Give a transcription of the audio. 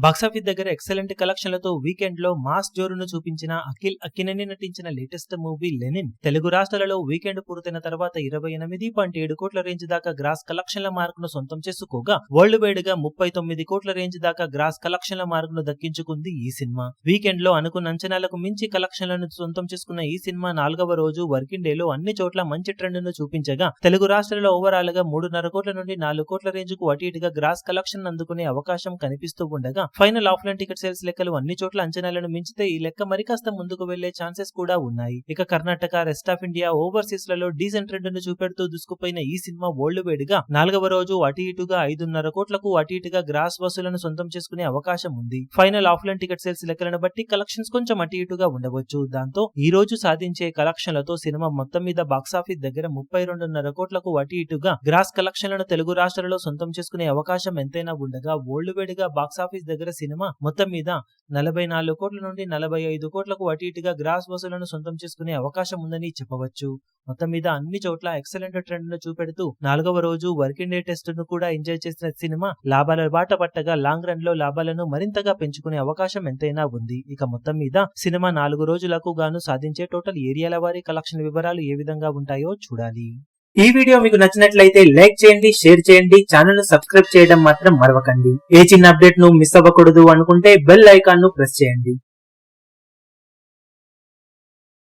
Box office దగ్గర excellent కలెక్షన్లతో weekend లో mass జోరును చూపించిన అఖిల్ అక్కినేని నటించిన లేటెస్ట్ మూవీ లెనిన్ తెలుగు రాష్ట్రాలలో వీకెండ్ పూర్తయిన తర్వాత 28.7 కోట్ల రేంజ్ దాకా గ్రాస్ కలెక్షన్ల మార్కును సొంతం చేసుకోగా వరల్డ్ వైడ్ గా 39 కోట్ల రేంజ్ దాకా గ్రాస్ కలెక్షన్ల మార్కును దక్కించుకుంది ఈ సినిమా. వీకెండ్ లో అనుకున్న అంచనాలకు మించి కలెక్షన్లను సొంతం చేసుకున్న ఈ సినిమా 4వ రోజు వర్కింగ్ డే లో అన్ని చోట్ల మంచి ట్రెండ్ ను చూపించగా తెలుగు రాష్ట్రాలలో ఓవరాల్ గా 3.5 కోట్ల నుండి 4 కోట్ల రేంజ్ కు అటు ఇటుగా గ్రాస్ కలెక్షన్ అందుకునే అవకాశం కనిపిస్తూ ఉండగా ఫైనల్ ఆఫ్లైన్ టికెట్ సేల్స్ లెక్కలు అన్ని చోట్ల అంచనాలను మించితే ఈ లెక్క మరికాస్త ముందుకు వెళ్లే ఛాన్సెస్ కూడా ఉన్నాయి. ఇక Karnataka, rest of India, overseas లలో డీసెంట్ ట్రెండ్ ను చూపెడుతూ దూసుకుపోయిన ఈ సినిమా వరల్డ్ వైడ్ గా 4వ రోజు అటు ఇటుగా 5.5 కోట్లకు అటు ఇటుగా గ్రాస్ వసూలను సొంతం చేసుకునే అవకాశం ఉంది. ఫైనల్ ఆఫ్లైన్ టికెట్ సేల్స్ లెక్కలను బట్టి కలెక్షన్స్ కొంచెం అటు ఇటుగా ఉండవచ్చు. దాంతో ఈ రోజు సాధించే కలెక్షన్లతో సినిమా మొత్తం మీద బాక్సాఫీస్ దగ్గర 32.5 కోట్లకు అటు ఇటుగా గ్రాస్ కలెక్షన్లను తెలుగు రాష్ట్రాలలో సొంతం చేసుకునే అవకాశం ఎంతైనా ఉండగా వరల్డ్ వైడ్ గా బాక్సాఫీస్ దగ్గర సినిమా మొత్తం మీద 44 కోట్ల నుండి 45 కోట్లకు అటు ఇటుగా గ్రాస్ వసూలను సొంతం చేసుకునే అవకాశం ఉందని చెప్పవచ్చు. మొత్తం మీద అన్ని చోట్ల ఎక్సలెంట్ ట్రెండ్ ను చూపెడుతూ 4వ రోజు వర్కింగ్ డే టెస్ట్ ను కూడా ఎంజాయ్ చేసిన సినిమా లాభాల బాట పట్టగా లాంగ్ రన్ లో లాభాలను మరింతగా పెంచుకునే అవకాశం ఎంతైనా ఉంది. ఇక మొత్తం మీద సినిమా 4 రోజులకు గాను సాధించే టోటల్ ఏరియాల వారీ కలెక్షన్ వివరాలు ఏ విధంగా ఉంటాయో చూడాలి. ఈ వీడియో మీకు నచ్చినట్లయితే లైక్ చేయండి, షేర్ చేయండి, ఛానల్ ను సబ్స్క్రైబ్ చేయడం మాత్రం మరవకండి. ఏ చిన్న అప్డేట్ ను మిస్ అవ్వకూడదు అనుకుంటే బెల్ ఐకాన్ ను ప్రెస్ చేయండి.